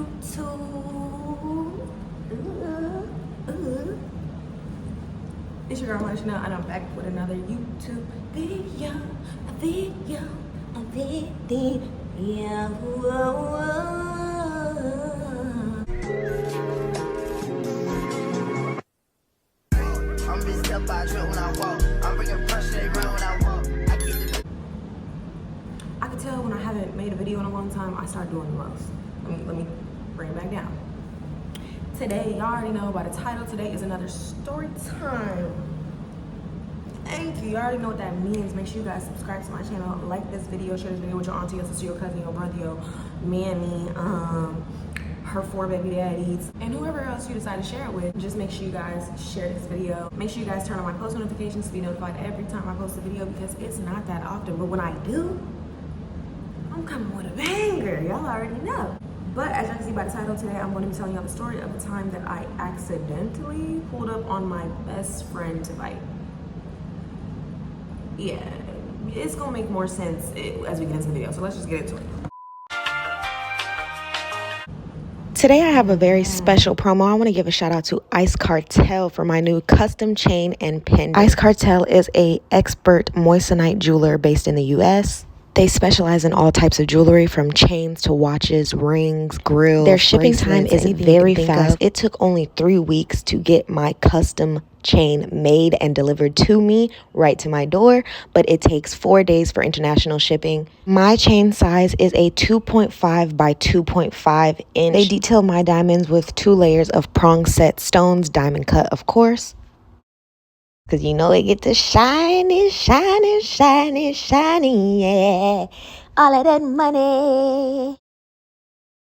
YouTube. It's your girl Chanel, and I'm back with another YouTube video. I'm busy up by drip when I walk. I'm bringing pressure, they run when I walk. I can tell when I haven't made a video in a long time, I start doing the most. Let me bring it back down. Today, y'all already know by the title, today is another story time. Thank you. You already know what that means. Make sure you guys subscribe to my channel, like this video, share this video with your auntie, your sister, your cousin, your brother, your mammy, her 4 baby daddies, and whoever else you decide to share it with. Just make sure you guys share this video. Make sure you guys turn on my post notifications to be notified every time I post a video, because it's not that often, but when I do, I'm coming with a banger. Y'all already know. But as you can see by the title, today I'm going to be telling y'all the story of the time that I accidentally pulled up on my best friend to fight. Yeah, it's gonna make more sense as we get into the video, so let's just get into it. Today I have a very special promo. I want to give a shout out to Ice Cartel for my new custom chain and pendant. Ice Cartel is a expert moissanite jeweler based in the US. They specialize in all types of jewelry, from chains to watches, rings, grills. Their shipping time is very fast. It took only 3 weeks to get my custom chain made and delivered to me right to my door, but it takes 4 days for international shipping. My chain size is a 2.5 by 2.5 inch. They detail my diamonds with 2 layers of prong set stones, diamond cut of course. Cause you know it get to shiny, shiny, shiny, shiny, yeah. All of that money.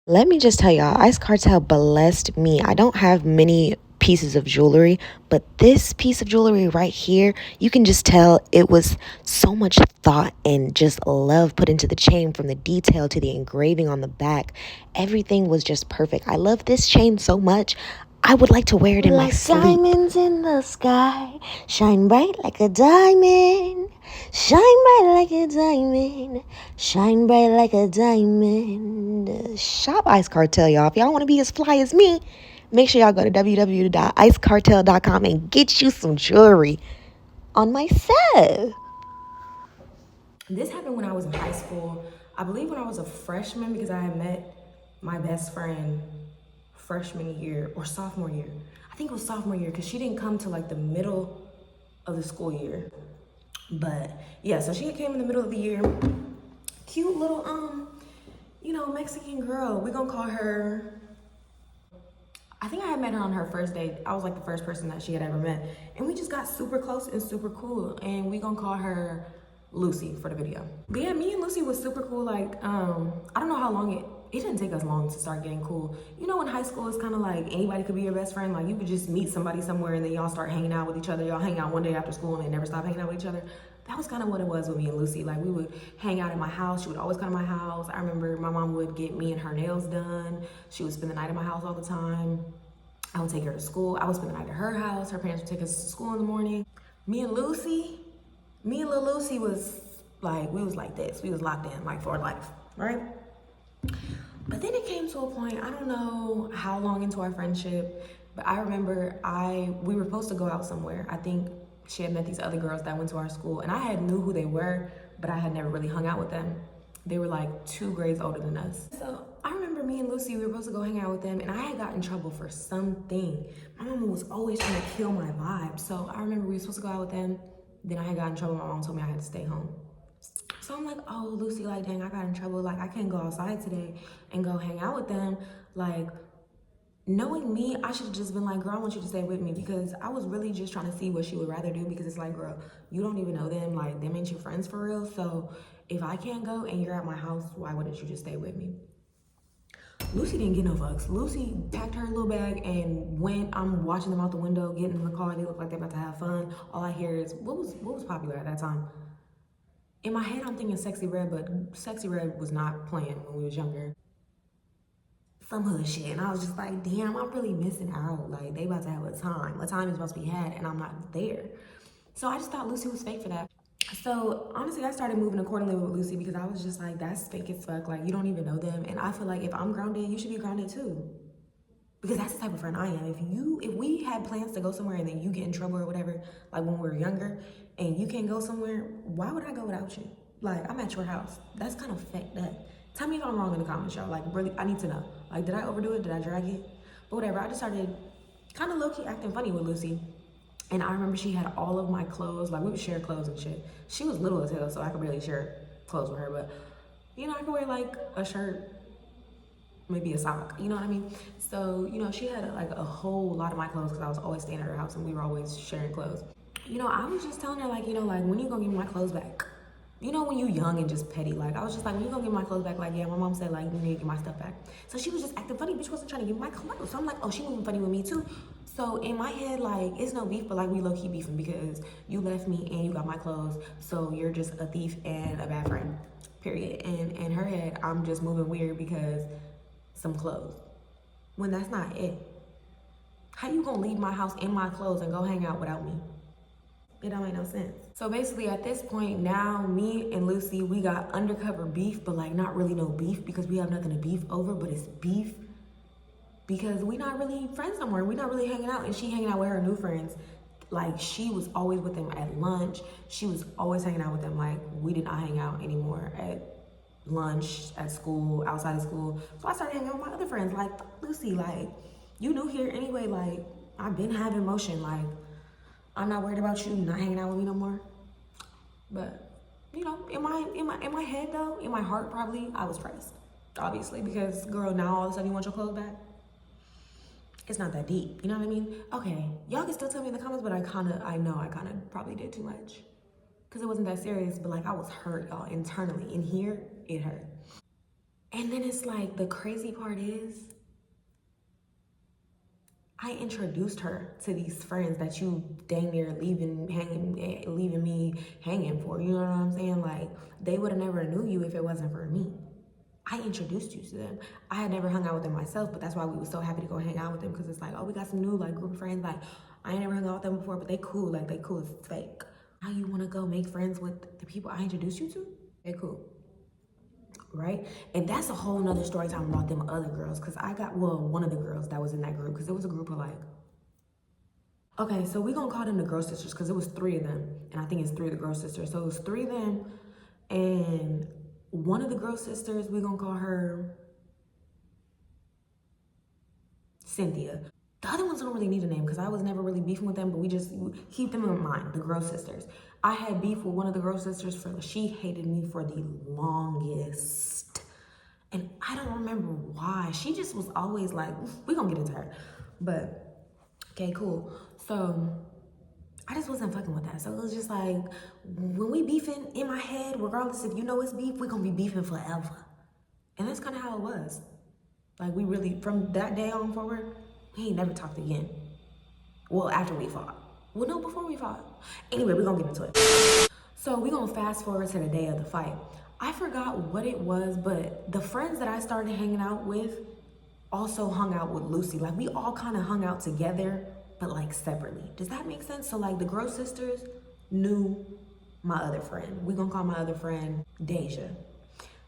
Let me just tell y'all, Ice Cartel blessed me. I don't have many pieces of jewelry, but this piece of jewelry right here, you can just tell it was so much thought and just love put into the chain, from the detail to the engraving on the back. Everything was just perfect. I love this chain so much. I would like to wear it in my sleep. Diamonds in the sky, shine bright like a diamond. Shine bright like a diamond. Shine bright like a diamond. Shop Ice Cartel, y'all. If y'all want to be as fly as me, make sure y'all go to www.icecartel.com and get you some jewelry on my set. This happened when I was in high school. I believe when I was a freshman, because I had met my best friend freshman year or sophomore year. I think it was sophomore year, because she didn't come to like the middle of the school year. But yeah, so she came in the middle of the year. Cute little Mexican girl. We're gonna call her, I think I had met her on her first date. I was like the first person that she had ever met, and we just got super close and super cool, and we gonna call her Lucy for the video. But yeah, me and Lucy was super cool. Like I don't know how long it didn't take us long to start getting cool. You know, in high school, it's kind of like anybody could be your best friend. Like you could just meet somebody somewhere and then y'all start hanging out with each other. Y'all hang out one day after school and they never stop hanging out with each other. That was kind of what it was with me and Lucy. Like we would hang out at my house. She would always come to my house. I remember my mom would get me and her nails done. She would spend the night at my house all the time. I would take her to school. I would spend the night at her house. Her parents would take us to school in the morning. Me and little Lucy was like, we was like this. We was locked in like for life, right? But then it came to a point, I don't know how long into our friendship, but I remember we were supposed to go out somewhere. I think she had met these other girls that went to our school, and I had knew who they were, but I had never really hung out with them. They were like 2 grades older than us. So I remember me and Lucy, we were supposed to go hang out with them, and I had got in trouble for something. My mama was always trying to kill my vibe. So I remember we were supposed to go out with them. Then I had got in trouble. My mom told me I had to stay home. So I'm like, oh, Lucy, like, dang, I got in trouble. Like, I can't go outside today and go hang out with them. Like, knowing me, I should have just been like, girl, I want you to stay with me, because I was really just trying to see what she would rather do, because it's like, girl, you don't even know them. Like, them ain't your friends for real. So if I can't go and you're at my house, why wouldn't you just stay with me? Lucy didn't get no fucks. Lucy packed her little bag and went. I'm watching them out the window, getting in the car. They look like they're about to have fun. All I hear is, what was popular at that time? In my head, I'm thinking Sexy Red, but Sexy Red was not playing when we was younger. Some hood shit, and I was just like, damn, I'm really missing out. Like, they about to have a time. A time is supposed to be had, and I'm not there. So I just thought Lucy was fake for that. So honestly, I started moving accordingly with Lucy because I was just like, that's fake as fuck. Like, you don't even know them. And I feel like if I'm grounded, you should be grounded too. Because that's the type of friend I am. If we had plans to go somewhere and then you get in trouble or whatever, like when we were younger, and you can't go somewhere, why would I go without you? Like, I'm at your house. That's kind of fucked up. Tell me if I'm wrong in the comments, y'all. Like, really, I need to know. Like, did I overdo it? Did I drag it? But whatever, I just started kind of low-key acting funny with Lucy. And I remember she had all of my clothes. Like, we would share clothes and shit. She was little as hell, so I could barely share clothes with her. But, you know, I could wear, like, a shirt, maybe a sock, you know what I mean? So, you know, she had like a whole lot of my clothes because I was always staying at her house and we were always sharing clothes. You know, I was just telling her like, you know, like, when you gonna give me my clothes back? You know, when you young and just petty, like, I was just like, when you gonna give me my clothes back? Like, yeah, my mom said like, you need to get my stuff back. So she was just acting funny. Bitch wasn't trying to give me my clothes. So I'm like, oh, she moving funny with me too. So in my head, like, it's no beef, but like, we low-key beefing because you left me and you got my clothes. So you're just a thief and a bad friend, period. And in her head, I'm just moving weird because some clothes, when that's not it. How you gonna leave my house in my clothes and go hang out without me? It don't make no sense. So basically at this point now, me and Lucy, we got undercover beef, but like not really no beef because we have nothing to beef over, but it's beef because we not really friends no more. We not really hanging out, and she hanging out with her new friends. Like, she was always with them at lunch. She was always hanging out with them. Like, we did not hang out anymore at lunch, at school, outside of school. So I started hanging out with my other friends. Like, Lucy, like, you new here anyway. Like, I've been having motion. Like, I'm not worried about you not hanging out with me no more. But, you know, in my head though, in my heart probably, I was pressed, obviously, because girl, now all of a sudden you want your clothes back. It's not that deep, you know what I mean? Okay, y'all can still tell me in the comments, but I know I kind of probably did too much. Because it wasn't that serious, but like, I was hurt, y'all, internally. In here, it hurt. And then it's like, the crazy part is, I introduced her to these friends that you dang near leaving me hanging for. You know what I'm saying? Like, they would have never knew you if it wasn't for me. I introduced you to them. I had never hung out with them myself, but that's why we were so happy to go hang out with them, because it's like, oh, we got some new like group of friends. Like, I ain't never hung out with them before, but they cool. Like, they cool as fake. Now you want to go make friends with the people I introduced you to? They cool, right? And that's a whole nother story time about them other girls, because I got, well, one of the girls that was in that group, because it was a group of like, okay, so we gonna call them the girl sisters, because it was 3 of them, and I think it's 3 of the girl sisters. So it was 3 of them, and one of the girl sisters, we gonna call her Cynthia. The other ones don't really need a name because I was never really beefing with them, but we just keep them in mind, the girl sisters. I had beef with one of the girl sisters she hated me for the longest. And I don't remember why. She just was always like, we gonna get into her. But, okay, cool. So, I just wasn't fucking with that. So it was just like, when we beefing, in my head, regardless if you know it's beef, we gonna be beefing forever. And that's kind of how it was. Like, we really, from that day on forward, we ain't never talked again. Well, after we fought. Well, no, before we fought. Anyway, we're gonna get into it. So we're gonna fast forward to the day of the fight. I forgot what it was, but the friends that I started hanging out with also hung out with Lucy. Like, we all kind of hung out together, but like separately. Does that make sense? So like, the girl sisters knew my other friend. We gonna call my other friend Deja.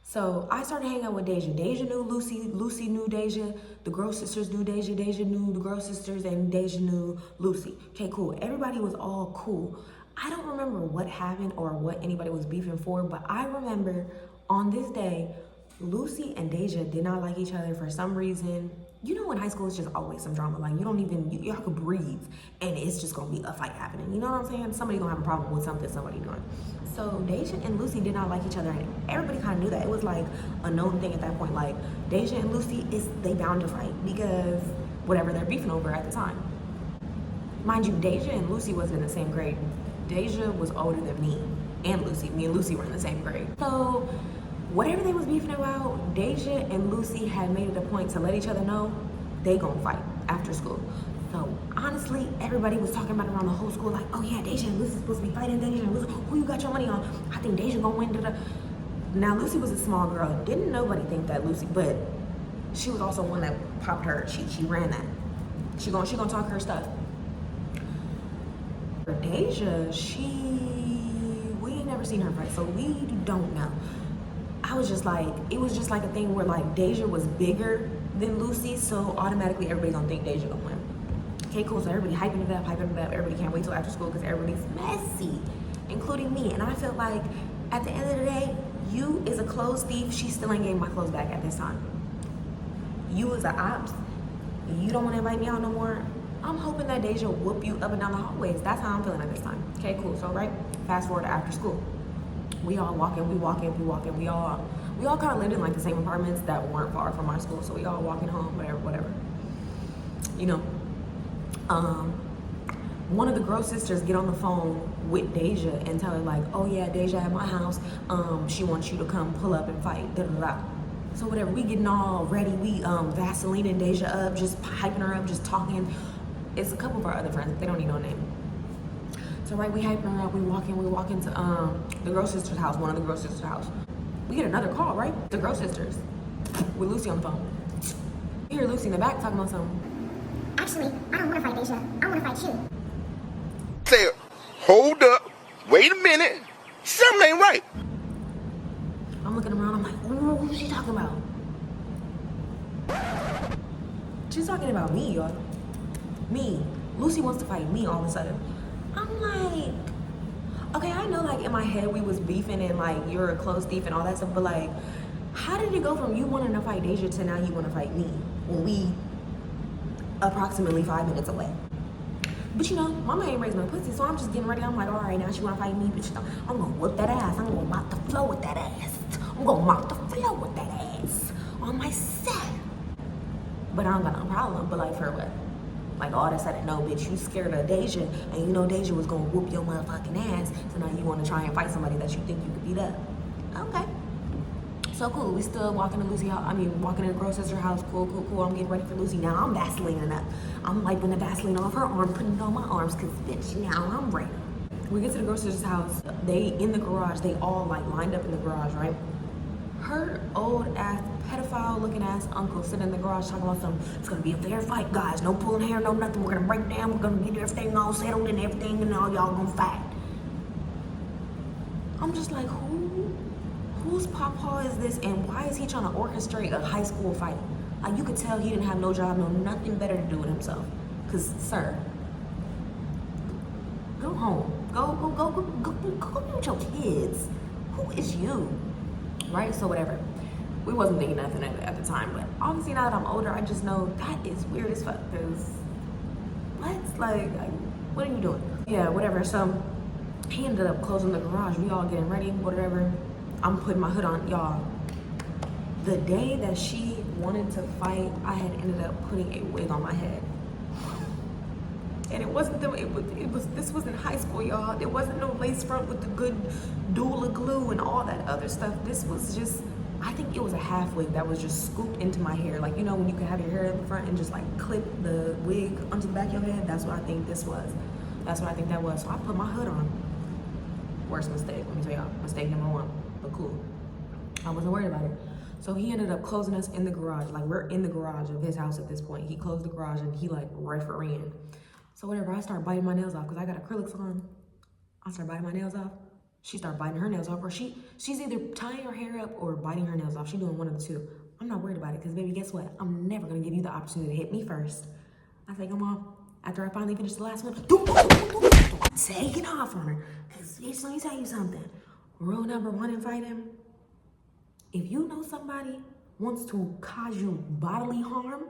So I started hanging out with Deja. Deja knew Lucy, Lucy knew Deja, the girl sisters knew Deja, Deja knew the girl sisters, and Deja knew Lucy. Okay, cool. Everybody was all cool. I don't remember what happened or what anybody was beefing for, but I remember on this day, Lucy and Deja did not like each other for some reason. You know, in high school, it's just always some drama. Like, you don't even, y'all could breathe, and it's just gonna be a fight happening. You know what I'm saying? Somebody gonna have a problem with something somebody doing. So Deja and Lucy did not like each other, and everybody kind of knew that. It was like a known thing at that point. Like, Deja and Lucy, they bound to fight because whatever they're beefing over at the time. Mind you, Deja and Lucy wasn't in the same grade. Deja was older than me and Lucy. Me and Lucy were in the same grade. So whatever they was beefing about, Deja and Lucy had made it a point to let each other know they gonna fight after school. So honestly, everybody was talking about it around the whole school, like, oh yeah, Deja and Lucy supposed to be fighting. Deja and Lucy, who you got your money on? I think Deja gonna win. Now Lucy was a small girl. Didn't nobody think that Lucy, but she was also one that popped her. She ran that. She gonna talk her stuff. For Deja, we ain't never never seen her fight, so we don't know. I was just like, it was just like a thing where like Deja was bigger than Lucy, so automatically everybody's gonna think Deja gonna win. Okay, cool, so everybody hyping it up, everybody can't wait till after school because everybody's messy, including me. And I felt like at the end of the day, you is a clothes thief, she still ain't getting my clothes back at this time. You is the ops, you don't wanna invite me out no more. I'm hoping that Deja whoop you up and down the hallways. That's how I'm feeling at this time. Okay, cool, so right, fast forward to after school. We all walking, we all kind of lived in like the same apartments that weren't far from our school, so we all walking home, whatever. You know, one of the girl sisters get on the phone with Deja and tell her like, oh yeah, Deja at my house, she wants you to come pull up and fight, da da da. So whatever, we getting all ready, we Vaseline and Deja up, just hyping her up, just talking. It's a couple of our other friends, they don't need no name. So right, we hyping her up, we walk into the girl sister's house, one of the girl sister's house. We get another call, right? The girl sisters, with Lucy on the phone. We hear Lucy in the back talking about something. Actually, I don't want to fight Deja, I want to fight you. Say, hold up, wait a minute, something ain't right. I'm looking around, I'm like, ooh, who's she talking about? She's talking about me, y'all. Me. Lucy wants to fight me all of a sudden. I'm like, okay, I know like in my head we was beefing and like you're a close thief and all that stuff, but like, how did it go from you wanting to fight Deja to now you want to fight me when we approximately 5 minutes away? But you know, mama ain't raised no pussy, so I'm just getting ready. I'm like, all right, now she want to fight me, but you know, I'm gonna whip that ass. I'm gonna mop the floor with that ass. I'm gonna mop the floor with that ass on my set. But I don't got no problem. But like, for what? Like all of a sudden, no, bitch, you scared of Deja, and you know Deja was gonna whoop your motherfucking ass, so now you wanna try and fight somebody that you think you could beat up. Okay. So cool, we still walking to Lucy house, walking to the girl sister house, cool. I'm getting ready for Lucy. Now I'm Vaselining up. I'm wiping the Vaseline off her arm, putting it on my arms, cause bitch, now I'm ready. We get to the girl sister's house, they in the garage, they all like lined up in the garage, right? Her old ass, pedophile looking ass uncle sitting in the garage talking about something. It's gonna be a fair fight, guys. No pulling hair, no nothing. We're gonna break down. We're gonna get everything all settled and everything, and all y'all gonna fight. I'm just like, whose pawpaw is this, and why is he trying to orchestrate a high school fight? Like you could tell he didn't have no job, nothing better to do with himself. Cause sir, go home. Go with your kids. Who is you? Right? So whatever. We wasn't thinking nothing at the time, but obviously now that I'm older, I just know that is weird as fuck, because what are you doing? Yeah, whatever. So he ended up closing the garage. We all getting ready, whatever. I'm putting my hood on, y'all. The day that she wanted to fight, I had ended up putting a wig on my head. And it wasn't them, this was in high school, y'all. There wasn't no lace front with the good Dula glue and all that other stuff. This was just, I think it was a half wig that was just scooped into my hair. Like, you know, when you can have your hair in the front and just like clip the wig onto the back of your head, that's what I think this was. That's what I think that was. So I put my hood on. Worst mistake, let me tell y'all, mistake number one, but cool. I wasn't worried about it. So he ended up closing us in the garage. Like we're in the garage of his house at this point. He closed the garage and he like refereeing. So whatever, I start biting my nails off because I got acrylics on. I start biting my nails off. She started biting her nails off, or she's either tying her hair up or biting her nails off. She's doing one of the two. I'm not worried about it because baby, guess what? I'm never gonna give you the opportunity to hit me first. I say, come on. After I finally finish the last one, take it off on her. Because bitch, let me tell you something. Rule number one in fighting: if you know somebody wants to cause you bodily harm,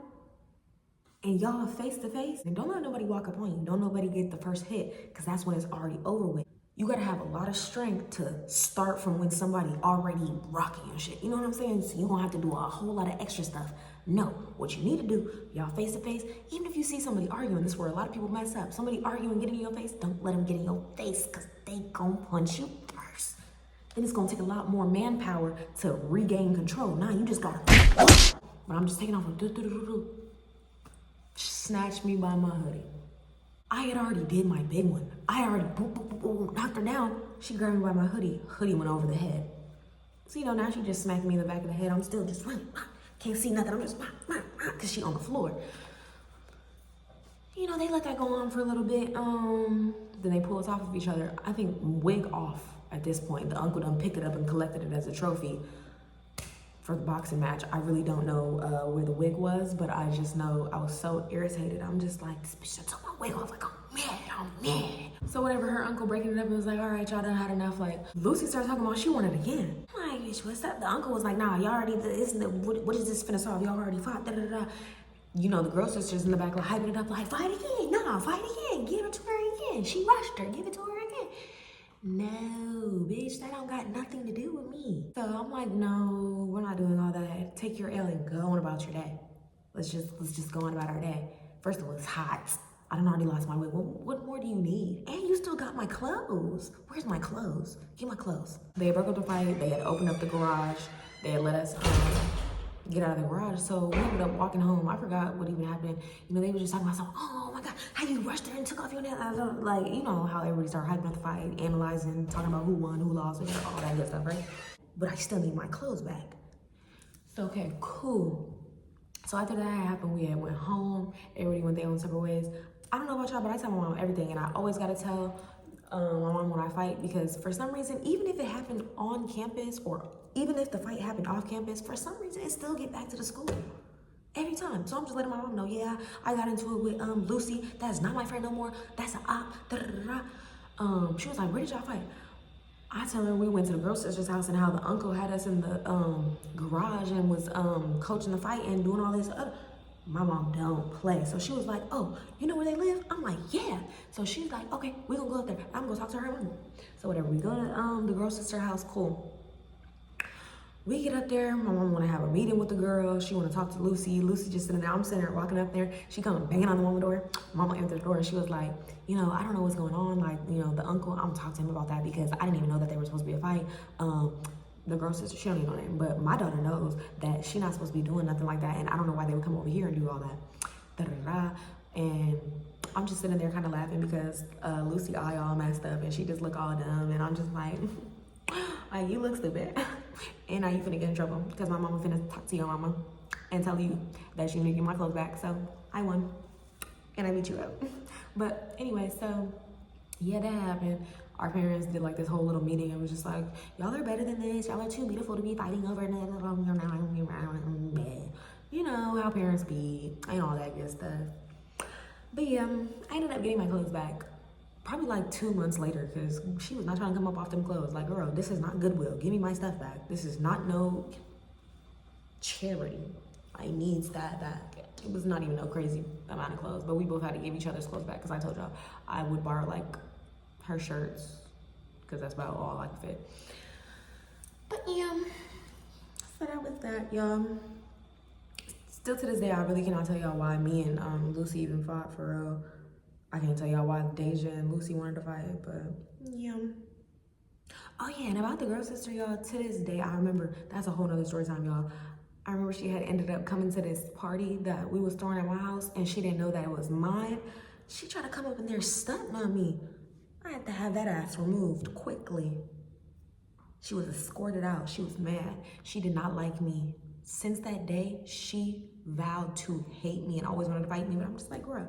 and y'all face to face, and don't let nobody walk up on you. Don't nobody get the first hit, because that's when it's already over with. You gotta have a lot of strength to start from when somebody already rocking your shit. You know what I'm saying? So you're gonna have to do a whole lot of extra stuff. No, what you need to do, y'all face to face, even if you see somebody arguing, this is where a lot of people mess up. Somebody arguing, getting in your face, don't let them get in your face, because they gonna punch you first. Then it's gonna take a lot more manpower to regain control. Now you just gotta, but I'm just taking off from snatched me by my hoodie. I had already did my big one. I already boom, knocked her down. She grabbed me by my hoodie. Hoodie went over the head. So, you know, now she just smacked me in the back of the head. I'm still just running. Can't see nothing. I'm just, because she on the floor. You know, they let that go on for a little bit. Then they pull us off of each other. I think wig off. at this point. The uncle done picked it up and collected it as a trophy for the boxing match. I really don't know where the wig was, but I just know I was so irritated. I'm just like, this bitch took my wig off. Like, I'm mad. So whatever, her uncle breaking it up and was like, all right, y'all done had enough. Like, Lucy started talking about she wanted it again. I'm like, bitch, what's up? The uncle was like, nah, y'all already, what is this finna solve? Y'all already fought, da da da. You know, the girl sisters in the back like hyping it up, like, fight again, nah, fight again, give it to her again. She rushed her, give it to her again. No, bitch, that don't got nothing to do with me. So I'm like, no, we're not doing all that. Take your L and go on about your day. Let's just go on about our day. First of all, it's hot. I done already lost my weight. What more do you need? And you still got my clothes. Where's my clothes? Get my clothes. They broke up the fight. They had opened up the garage. They had let us get out of the garage. So we ended up walking home. I forgot what even happened. You know, they were just talking about something. Oh my God, how you rushed there and took off your nails. Like, you know how everybody started hyping up the fight, analyzing, talking about who won, who lost, and all that good stuff, right? But I still need my clothes back. So, okay, cool. So after that happened, we had went home. Everybody went their own separate ways. I don't know about y'all, but I tell my mom everything. And I always got to tell my mom when I fight, because for some reason, even if it happened on campus or even if the fight happened off campus, for some reason, it still get back to the school. Every time. So I'm just letting my mom know, yeah, I got into it with Lucy. That's not my friend no more. That's an op. Da, da, da, da. She was like, where did y'all fight? I tell her we went to the girl sister's house and how the uncle had us in the garage and was coaching the fight and doing all this other. My mom don't play. So she was like, oh, you know where they live? I'm like, yeah. So she's like, okay, we're gonna go up there. I'm gonna talk to her mom. So whatever, we go to the girl sister house, cool. We get up there, my mom wanna have a meeting with the girl. She wanna talk to Lucy. Lucy just sitting there, I'm sitting there walking up there. She come banging on the mama door. Mama entered the door and she was like, you know, I don't know what's going on. Like, you know, the uncle, I'm talking to him about that because I didn't even know that they were supposed to be a fight. The girl sister, she don't even know that, but my daughter knows that she's not supposed to be doing nothing like that, and I don't know why they would come over here and do all that. Da, da, da. And I'm just sitting there kind of laughing because Lucy eye all messed up and she just look all dumb, and I'm just like, like, you look stupid. And now you finna get in trouble because my mama finna talk to your mama and tell you that she need to get my clothes back. So I won and I beat you up. But anyway, so yeah, that happened. Our parents did like this whole little meeting. It was just like, y'all are better than this. Y'all are too beautiful to be fighting over. You know how parents be and all that good stuff. But yeah, I ended up getting my clothes back probably like 2 months later because she was not trying to come up off them clothes. Like, girl, this is not Goodwill. Give me my stuff back. This is not no charity. I need that back. It was not even no crazy amount of clothes, but we both had to give each other's clothes back because I told y'all I would borrow like her shirts because that's about all I could fit. But yeah, so that was that, y'all. Still to this day, I really cannot tell y'all why me and Lucy even fought, for real. I can't tell y'all why Deja and Lucy wanted to fight, but yeah. Oh yeah, and about the girl sister, y'all, to this day, I remember, that's a whole nother story time, y'all. I remember she had ended up coming to this party that we was throwing at my house and she didn't know that it was mine. She tried to come up in there stunting on me. I had to have that ass removed quickly. She was escorted out. She was mad. She did not like me. Since that day, she vowed to hate me and always wanted to fight me. But I'm just like, girl,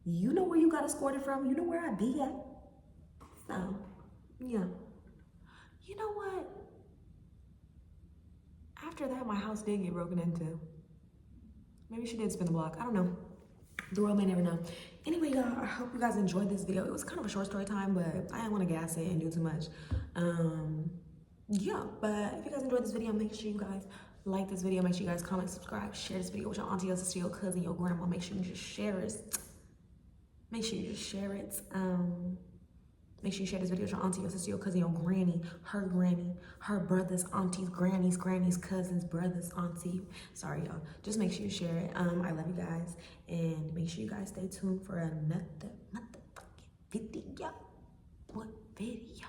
you know where you got escorted from. You know where I be at. So, yeah. You know what? After that, my house did get broken into. Maybe she did spin the block. I don't know. The world may never know. Anyway, y'all, I hope you guys enjoyed this video. It was kind of a short story time, but I didn't want to gas it and do too much. Yeah, but if you guys enjoyed this video, make sure you guys like this video. Make sure you guys comment, subscribe, share this video with your auntie, your sister, your cousin, your grandma. Make sure you just share it. Make sure you just share it. Make sure you share this video with your auntie, your sister, your cousin, your granny, her brothers, aunties, grannies, cousins, brothers, auntie. Sorry, y'all. Just make sure you share it. I love you guys. And make sure you guys stay tuned for another motherfucking video. What video?